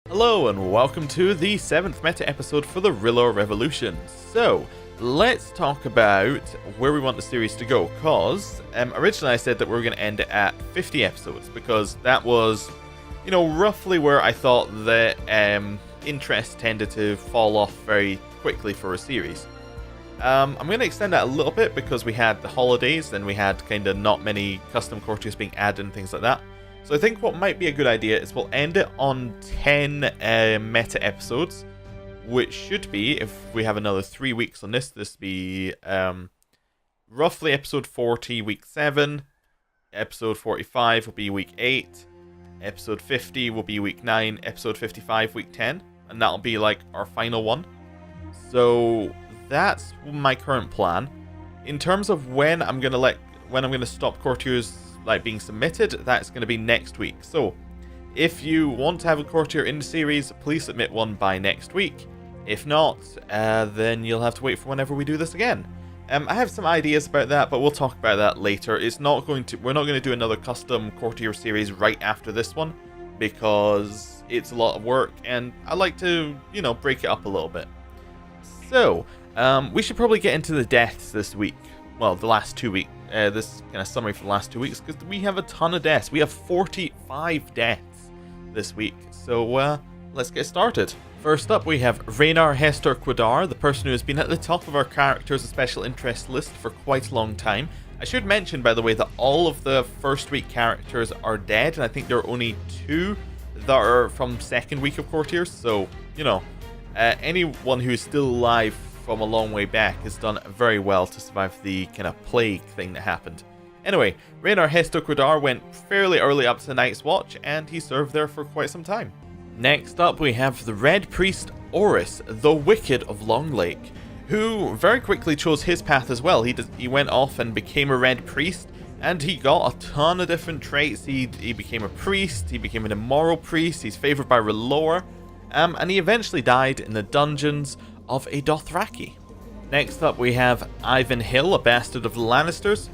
Hello and welcome to the 7th meta episode for the Rilla Revolution. So, let's talk about where we want the series to go, because originally I said that we were going to end it at 50 episodes, because that was, roughly where I thought that interest tended to fall off very quickly for a series. I'm going to extend that a little bit because we had the holidays, and we had kind of not many custom courtiers being added and things like that. So I think what might be a good idea is we'll end it on 10 meta episodes, which should be, if we have another 3 weeks on this will be roughly episode 40, week 7, episode 45 will be week 8, episode 50 will be week 9, episode 55 week 10, and that'll be like our final one. So that's my current plan. In terms of when I'm gonna stop courtiers being submitted, that's going to be next week. So if you want to have a courtier in the series, please submit one by next week. If not, then you'll have to wait for whenever we do this again. I have some ideas about that, but we'll talk about that later. We're not going to do another custom courtier series right after this one, because it's a lot of work and I like to, break it up a little bit. So we should probably get into the deaths this week. Well, the last 2 weeks. This kind of summary for the last 2 weeks, because we have a ton of deaths. We have 45 deaths this week. So let's get started. First up, we have Raynar Hester Quadar, the person who has been at the top of our characters' special interest list for quite a long time. I should mention, by the way, that all of the first week characters are dead, and I think there are only 2 that are from second week of courtiers. So, anyone who's still alive from a long way back has done very well to survive the kind of plague thing that happened. Anyway, Raynar Hester Quadar went fairly early up to the Night's Watch, and he served there for quite some time. Next up, we have the Red Priest Oris, the Wicked of Long Lake, who very quickly chose his path as well. He went off and became a Red Priest, and he got a ton of different traits. He became a priest, he became an immoral priest, he's favoured by R'hllor, and he eventually died in the dungeons of a Dothraki. Next up, we have Ivan Hill, a bastard of the Lannisters,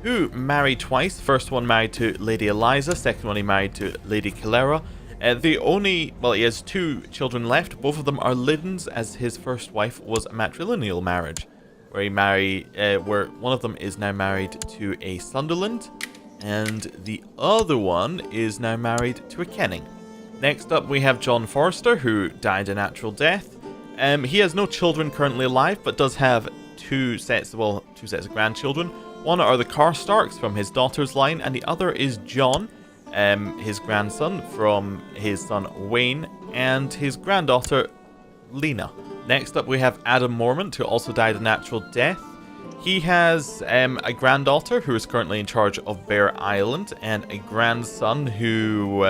who married twice. First one married to Lady Eliza, second one he married to Lady Calera. He has 2 children left. Both of them are Liddens, as his first wife was a matrilineal marriage, where one of them is now married to a Sunderland, and the other one is now married to a Kenning. Next up, we have John Forrester, who died a natural death. He has no children currently alive, but does have 2 sets of grandchildren. One are the Karstarks from his daughter's line, and the other is John, his grandson, from his son Wayne, and his granddaughter Lena. Next up, we have Adam Mormont, who also died a natural death. He has a granddaughter who is currently in charge of Bear Island, and a grandson who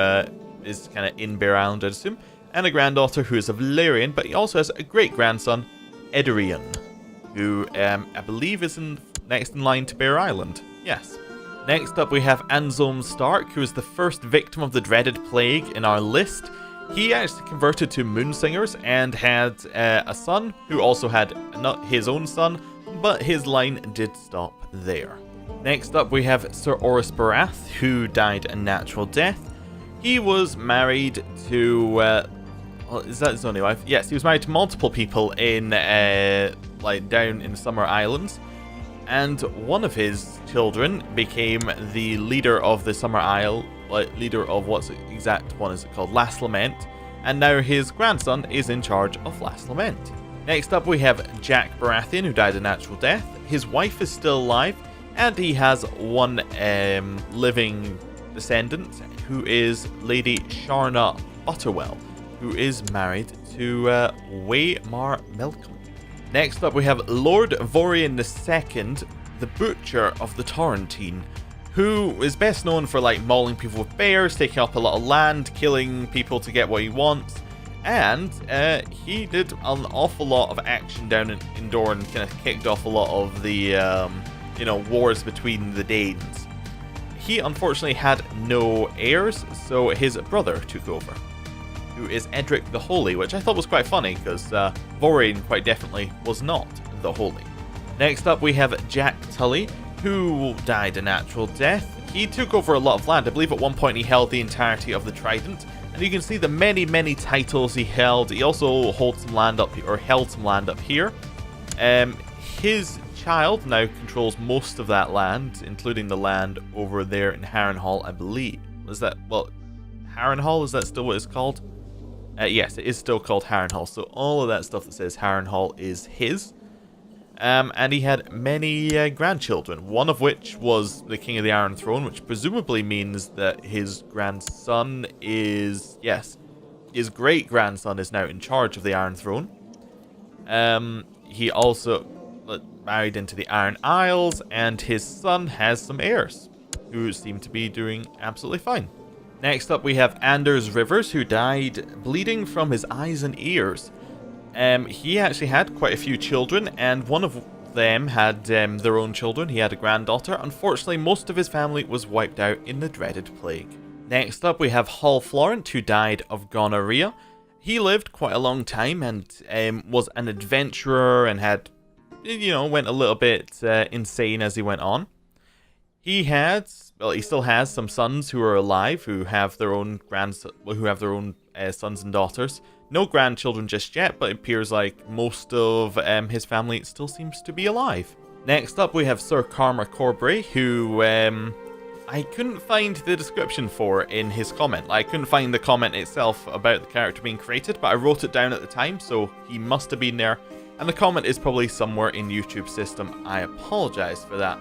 is kind of in Bear Island, I'd assume, and a granddaughter who is a Valyrian, but he also has a great-grandson, Ederion, who I believe is next in line to Bear Island. Yes. Next up, we have Anselm Stark, who is the first victim of the dreaded plague in our list. He actually converted to Moonsingers and had a son who also had not his own son, but his line did stop there. Next up, we have Sir Oris Barath, who died a natural death. He was married to is that his only wife? Yes, he was married to multiple people in down in the Summer Islands, and one of his children became the leader of the Summer Isle, leader of what's the exact one is it called? Last Lament, and now his grandson is in charge of Last Lament. Next up, we have Jack Baratheon, who died a natural death. His wife is still alive, and he has one living descendant, who is Lady Sharna Butterwell, who is married to Waymar Melkam. Next up, we have Lord Vorian II, the Butcher of the Torrentine, who is best known for mauling people with bears, taking up a lot of land, killing people to get what he wants, and he did an awful lot of action down in Dorne, kind of kicked off a lot of the wars between the Danes. He unfortunately had no heirs, so his brother took over, who is Edric the Holy, which I thought was quite funny, because Vorian quite definitely was not the Holy. Next up, we have Jack Tully, who died a natural death. He took over a lot of land. I believe at one point he held the entirety of the Trident, And you can see the many, many titles he held. He also holds some land up, or held some land up here. His child now controls most of that land, including the land over there in Harrenhal, I believe. Was that, well, Harrenhal, is that still what it's called? Yes, it is still called Harrenhal. So all of that stuff that says Harrenhal is his. And he had many grandchildren, one of which was the King of the Iron Throne, which presumably means that his grandson is, yes, his great-grandson is now in charge of the Iron Throne. He also married into the Iron Isles, and his son has some heirs, who seem to be doing absolutely fine. Next up we have Anders Rivers, who died bleeding from his eyes and ears. He actually had quite a few children, and one of them had their own children. He had a granddaughter. Unfortunately, most of his family was wiped out in the dreaded plague. Next up, we have Hall Florent, who died of gonorrhea. He lived quite a long time and was an adventurer and had, you know, went a little bit insane as he went on. He had, well, he still has some sons who are alive, who have their own sons and daughters. No grandchildren just yet, but it appears like most of his family still seems to be alive. Next up, we have Sir Karma Corbray, who I couldn't find the description for in his comment. I couldn't find the comment itself about the character being created, but I wrote it down at the time, so he must have been there. And the comment is probably somewhere in YouTube's system. I apologize for that.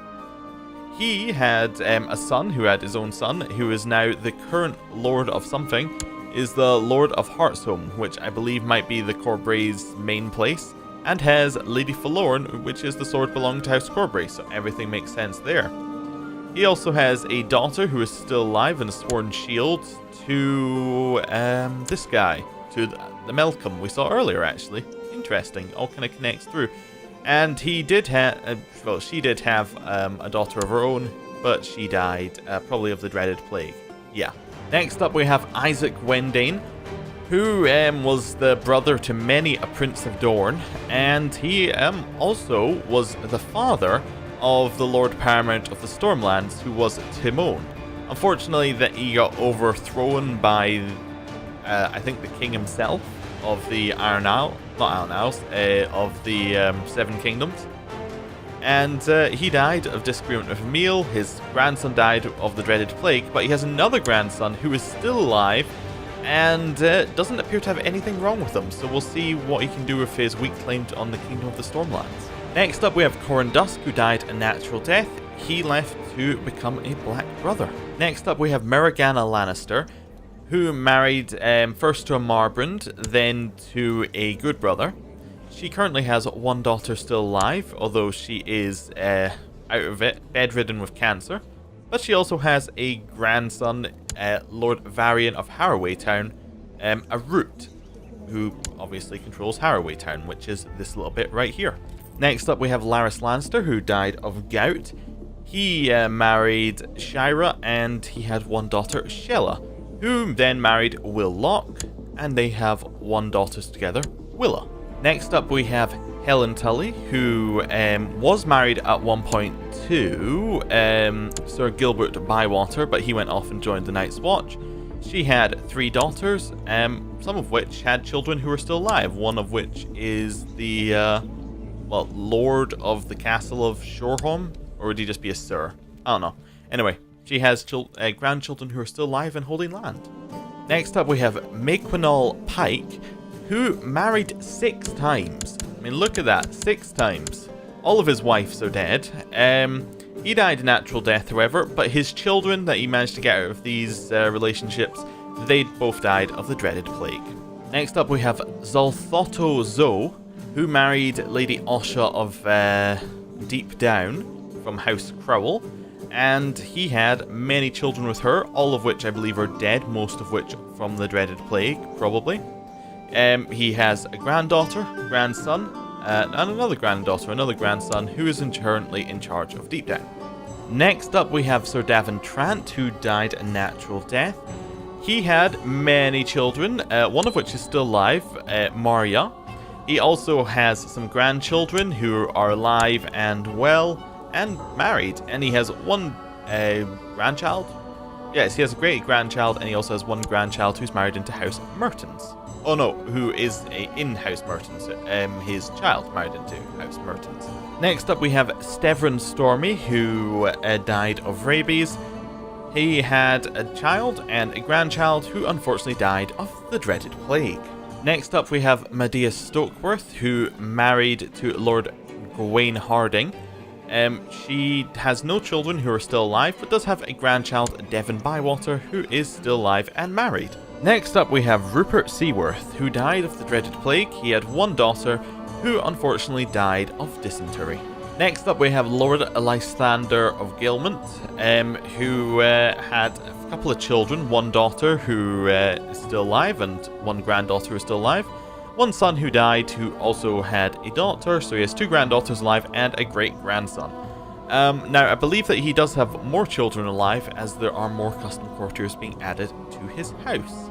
He had a son who had his own son, who is now the current Lord of something, is the Lord of Heartsholme, which I believe might be the Corbray's main place, and has Lady Forlorn, which is the sword belonging to House Corbray, so everything makes sense there. He also has a daughter who is still alive and a sworn shield to this guy, to the Malcolm we saw earlier actually. Interesting, all kind of connects through. And he did have, well, she did have a daughter of her own, but she died, probably of the dreaded plague. Yeah. Next up we have Isaac Wendane, who was the brother to many a Prince of Dorne, and he also was the father of the Lord Paramount of the Stormlands, who was Timon. Unfortunately, that he got overthrown by, I think, the king himself of the Iron Isle, not Iron Isles, of the Seven Kingdoms. And he died of disagreement with Emil. His grandson died of the dreaded plague, but he has another grandson who is still alive and doesn't appear to have anything wrong with him, so we'll see what he can do with his weak claim on the Kingdom of the Stormlands. Next up we have Corran Dusk, who died a natural death. He left to become a Black Brother. Next up we have Mirragana Lannister, who married first to a Marbrand, then to a Good Brother. She currently has one daughter still alive, although she is out of it, bedridden with cancer. But she also has a grandson, Lord Varian of Haraway Town, a Root, who obviously controls Haraway Town, which is this little bit right here. Next up we have Larys Lannister, who died of gout. He married Shira, and he had one daughter, Shella, who then married Will Locke, and they have one daughter together, Willa. Next up we have Helen Tully, who was married at one point to Sir Gilbert Bywater, but he went off and joined the Night's Watch. She had 3 daughters, some of which had children who are still alive, one of which is the, well, Lord of the Castle of Shoreham, or would he just be a Sir? I don't know. Anyway, she has grandchildren who are still alive and holding land. Next up we have Maquinal Pike, who married 6 times. I mean, look at that, 6 times. All of his wives are dead. He died a natural death, however, but his children that he managed to get out of these relationships, they both died of the dreaded plague. Next up we have Zolthotto Zo, who married Lady Osha of Deep Down from House Crowell, and he had many children with her, all of which I believe are dead, most of which from the dreaded plague, probably. He has a granddaughter, grandson, and another granddaughter, another grandson, who is currently in charge of Deep Down. Next up we have Sir Davin Trant, who died a natural death. He had many children, one of which is still alive, Maria. He also has some grandchildren who are alive and well, and married, and he has one grandchild, Yes, he has a great-grandchild, and he also has one grandchild who's married into House Mertens. Oh no, who is in House Mertens. His child married into House Mertens. Next up we have Stevran Stormy, who died of rabies. He had a child and a grandchild who unfortunately died of the dreaded plague. Next up we have Medea Stokeworth, who married to Lord Gawain Harding. She has no children who are still alive, but does have a grandchild, Devon Bywater, who is still alive and married. Next up we have Rupert Seaworth, who died of the dreaded plague. He had one daughter, who unfortunately died of dysentery. Next up we have Lord Lysander of Gilmont, who had a couple of children, one daughter who is still alive and one granddaughter who is still alive. One son who died who also had a daughter, so he has two granddaughters alive and a great-grandson. Now, I believe that he does have more children alive, as there are more custom courtiers being added to his house.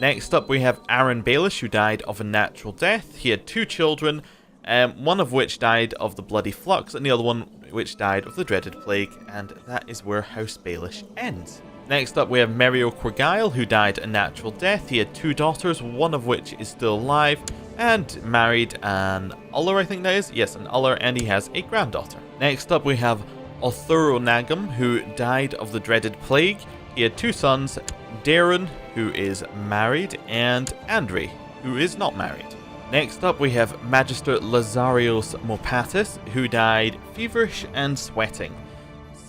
Next up we have Aaron Baelish, who died of a natural death. He had two children, one of which died of the bloody flux, and the other one which died of the dreaded plague, and that is where House Baelish ends. Next up we have Merio Corgyle, who died a natural death. He had two daughters, one of which is still alive, and married an Uller, I think that is. Yes, an Uller, and he has a granddaughter. Next up we have Othuro Nagum, who died of the dreaded plague. He had two sons, Darren, who is married, and Andre, who is not married. Next up we have Magister Lazarios Mopatis, who died feverish and sweating.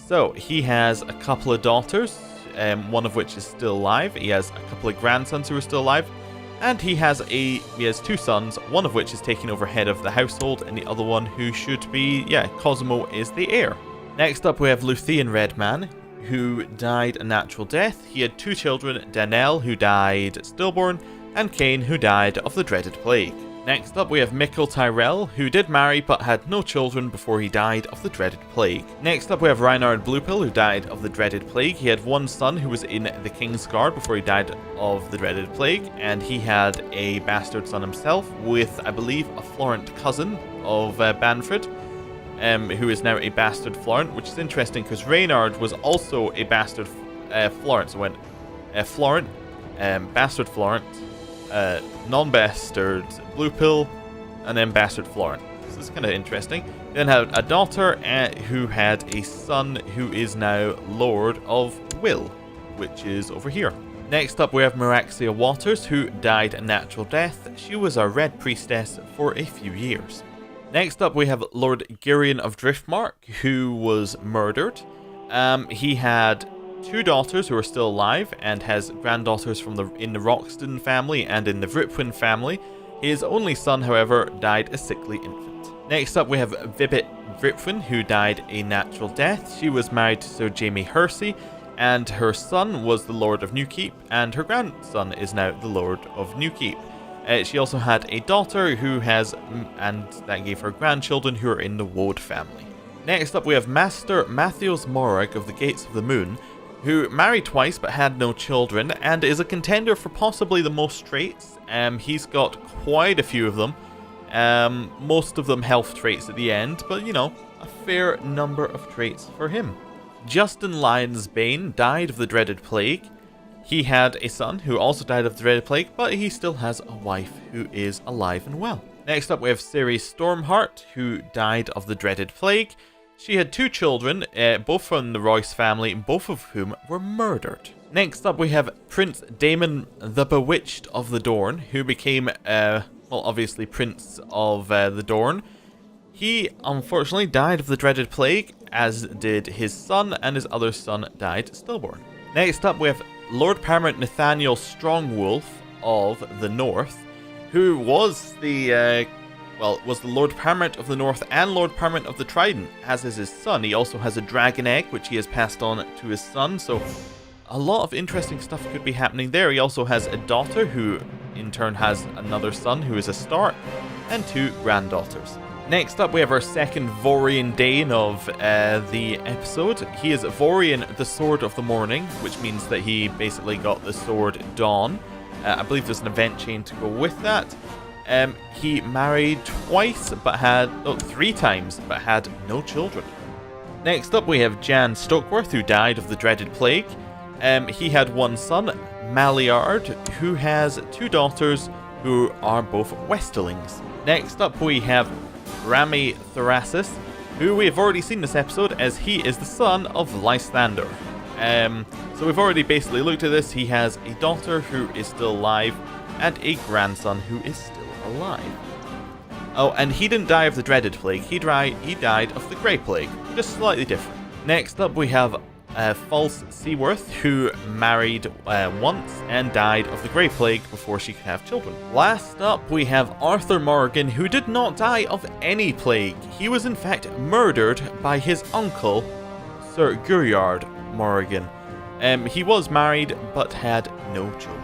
So, he has a couple of daughters, one of which is still alive. He has a couple of grandsons who are still alive. And he has two sons, one of which is taking over head of the household, and the other one who should be, Cosimo is the heir. Next up we have Luthien Redman, who died a natural death. He had two children, Danelle, who died stillborn, and Cain, who died of the dreaded plague. Next up we have Mikkel Tyrell, who did marry but had no children before he died of the dreaded plague. Next up we have Reinhard Bluepill, who died of the dreaded plague. He had one son who was in the King's Guard before he died of the dreaded plague, and he had a bastard son himself with, I believe, a Florent cousin of Banfred, who is now a bastard Florent, which is interesting because Reynard was also a bastard Florent. So when Florent, bastard Florent, non-bastard Bluepill, and then bastard Florent. So this is kind of interesting. Then had a daughter who had a son who is now Lord of Will, which is over here. Next up we have Meraxia Waters, who died a natural death. She was a red priestess for a few years. Next up we have Lord Girion of Driftmark, who was murdered. He had two daughters who are still alive, and has granddaughters in the Roxton family and in the Vripwin family. His only son, however, died a sickly infant. Next up we have Vibit Vripwin, who died a natural death. She was married to Sir Jamie Hersey, and her son was the Lord of Newkeep, and her grandson is now the Lord of Newkeep. She also had a daughter and that gave her grandchildren who are in the Woad family. Next up we have Master Matthews Morag of the Gates of the Moon, who married twice but had no children, and is a contender for possibly the most traits. He's got quite a few of them, most of them health traits at the end, but a fair number of traits for him. Justin Lionsbane died of the dreaded plague. He had a son who also died of the dreaded plague, but he still has a wife who is alive and well. Next up we have Ceres Stormheart, who died of the dreaded plague. She had two children, both from the Royce family, both of whom were murdered. Next up we have Prince Daemon the Bewitched of the Dorne, who became, obviously Prince of the Dorne. He unfortunately died of the dreaded plague, as did his son, and his other son died stillborn. Next up we have Lord Paramount Nathaniel Strongwolf of the North, who was the Lord Paramount of the North and Lord Paramount of the Trident, as is his son. He also has a dragon egg, which he has passed on to his son, so a lot of interesting stuff could be happening there. He also has a daughter, who in turn has another son, who is a Stark, and two granddaughters. Next up, we have our second Vorian Dane of the episode. He is Vorian, the Sword of the Morning, which means that he basically got the sword Dawn. I believe there's an event chain to go with that. He married three times, but had no children. Next up we have Jan Stokeworth, who died of the dreaded plague. He had one son, Maliard, who has 2 daughters who are both Westerlings. Next up we have Rami Thrasis, who we have already seen this episode as he is the son of Lysander. So we've already basically looked at this. He has a daughter who is still alive and a grandson who is still alive. Oh, and he didn't die of the dreaded plague. He died of the Grey Plague, just slightly different. Next up we have False Seaworth, who married once and died of the Grey Plague before she could have children. Last up we have Arthur Morgan, who did not die of any plague. He was in fact murdered by his uncle, Sir Guriard Morgan. He was married but had no children.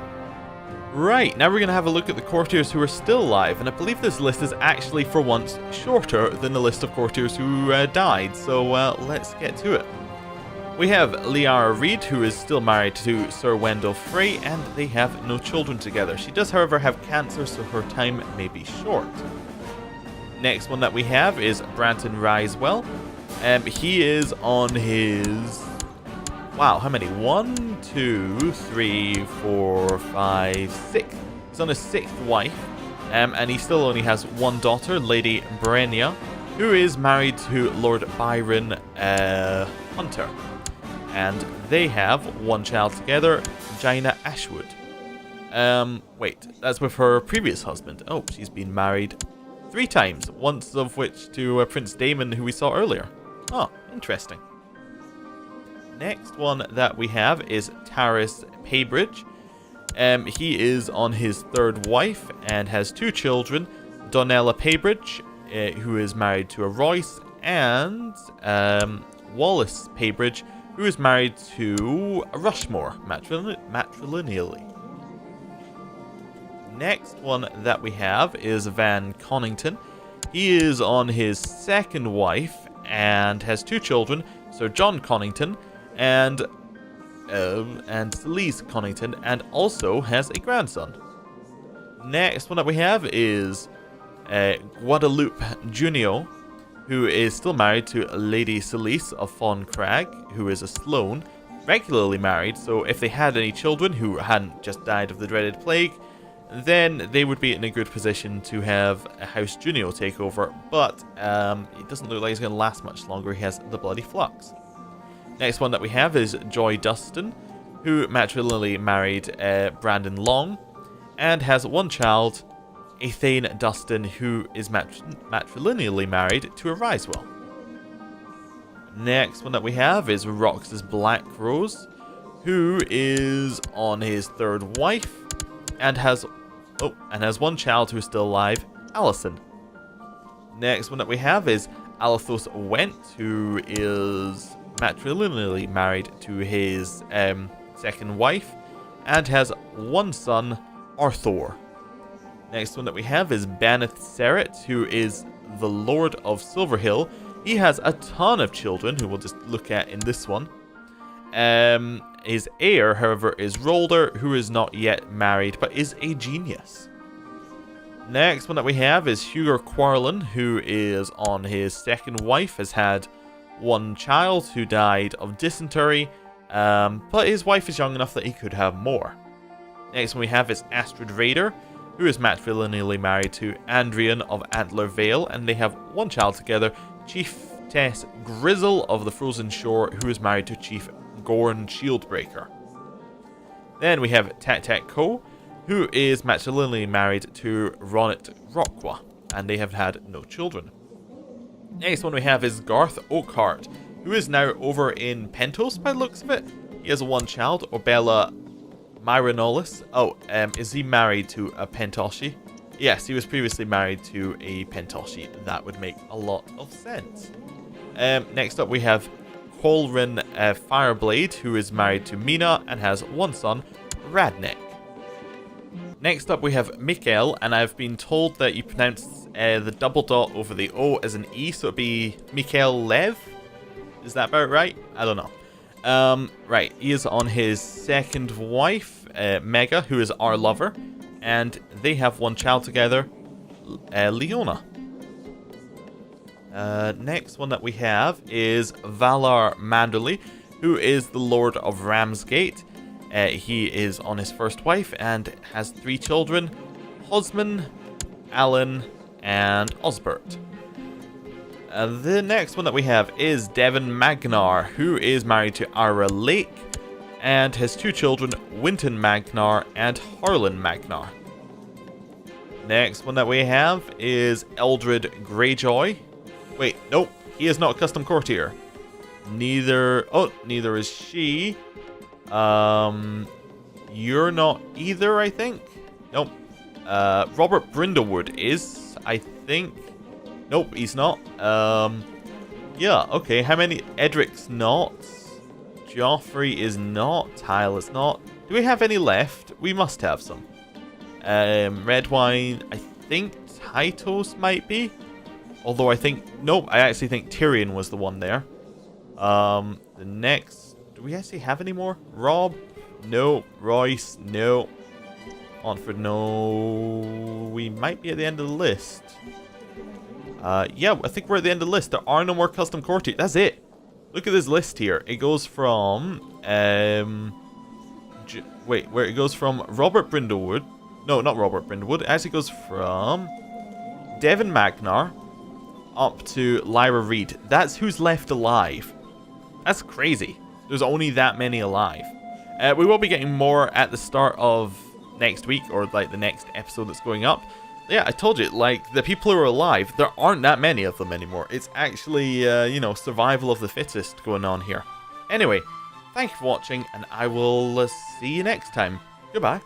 Right, now we're going to have a look at the courtiers who are still alive, and I believe this list is actually for once shorter than the list of courtiers who died, so let's get to it. We have Liara Reed, who is still married to Sir Wendell Frey, and they have no children together. She does, however, have cancer, so her time may be short. Next one that we have is Branton Risewell. He is on his... Wow, how many? 1, 2, 3, 4, 5, 6. He's on his 6th wife, and he still only has one daughter, Lady Brenia, who is married to Lord Byron Hunter. And they have one child together, Jaina Ashwood. Wait, that's with her previous husband. Oh, she's been married 3 times, once of which to Prince Damon, who we saw earlier. Oh, interesting. Next one that we have is Taris Paybridge. He is on his 3rd wife and has 2 children, Donella Paybridge, who is married to a Royce, and Wallace Paybridge, who is married to a Rushmore, matrilineally. Next one that we have is Van Connington. He is on his 2nd wife and has 2 children, Sir John Connington and Celise Connington, and also has a grandson. Next one that we have is Guadalupe Junio, who is still married to Lady Celise of Fawn Crag, who is a Sloane, regularly married, so if they had any children who hadn't just died of the dreaded plague, then they would be in a good position to have a House Junio take over, but it doesn't look like he's going to last much longer. He has the Bloody Flux. Next one that we have is Joy Dustin, who matrilineally married Brandon Long, and has one child, Athane Dustin, who is matrilineally married to a Risewell. Next one that we have is Roxas Black Rose, who is on his 3rd wife, and has one child who is still alive, Allison. Next one that we have is Alathos Went, who is matrilineally married to his 2nd wife and has one son, Arthur. Next one that we have is Baneth Seret, who is the Lord of Silverhill. He has a ton of children, who we'll just look at in this one. His heir, however, is Rolder, who is not yet married, but is a genius. Next one that we have is Hugo Quarlin, who is on his 2nd wife, has had one child who died of dysentery, but his wife is young enough that he could have more. Next one we have is Astrid Raider, who is matrilineally married to Andrian of Antler Vale, and they have one child together, Chieftess Grizzle of the Frozen Shore, who is married to Chief Gorn Shieldbreaker. Then we have Tat Tat Ko, who is matrilineally married to Ronit Rockwa, and they have had no children. Next one we have is Garth Oakhart, who is now over in Pentos by the looks of it. He has one child, Obella Myranolis. Oh, is he married to a Pentoshi? Yes, he was previously married to a Pentoshi. That would make a lot of sense. Next up we have Colrin Fireblade, who is married to Mina and has one son, Radnek. Next up we have Mikael, and I've been told that you pronounce the double dot over the O as an E, so it'd be Mikael Lev? Is that about right? I don't know. Right, he is on his 2nd wife, Mega, who is our lover, and they have one child together, Leona. Next one that we have is Valar Manderley, who is the Lord of Ramsgate. He is on his first wife and has 3 children, Hosman, Alan, and Osbert. The next one that we have is Devon Magnar, who is married to Ara Lake and has 2 children, Winton Magnar and Harlan Magnar. Next one that we have is Eldred Greyjoy. Wait, nope, he is not a custom courtier. Neither is she. You're not either, I think. Nope. Robert Brindlewood is, I think. Nope, he's not. Yeah, okay. How many? Edric's not. Joffrey is not. Tyle is not. Do we have any left? We must have some. Redwine, I think Tytos might be. Although I think, nope, I actually think Tyrion was the one there. The next, do we actually have any more? Rob? No. Royce? No. Montford? No. We might be at the end of the list. Yeah, I think we're at the end of the list. There are no more custom courtiers. That's it. Look at this list here. It goes from, where it goes from Robert Brindlewood. No, not Robert Brindlewood. It actually goes from Devon Magnar up to Lyra Reed. That's who's left alive. That's crazy. There's only that many alive. We will be getting more at the start of next week, or like the next episode that's going up. Yeah, I told you, like, the people who are alive, there aren't that many of them anymore. It's actually, you know, survival of the fittest going on here. Anyway, thank you for watching, and I will see you next time. Goodbye.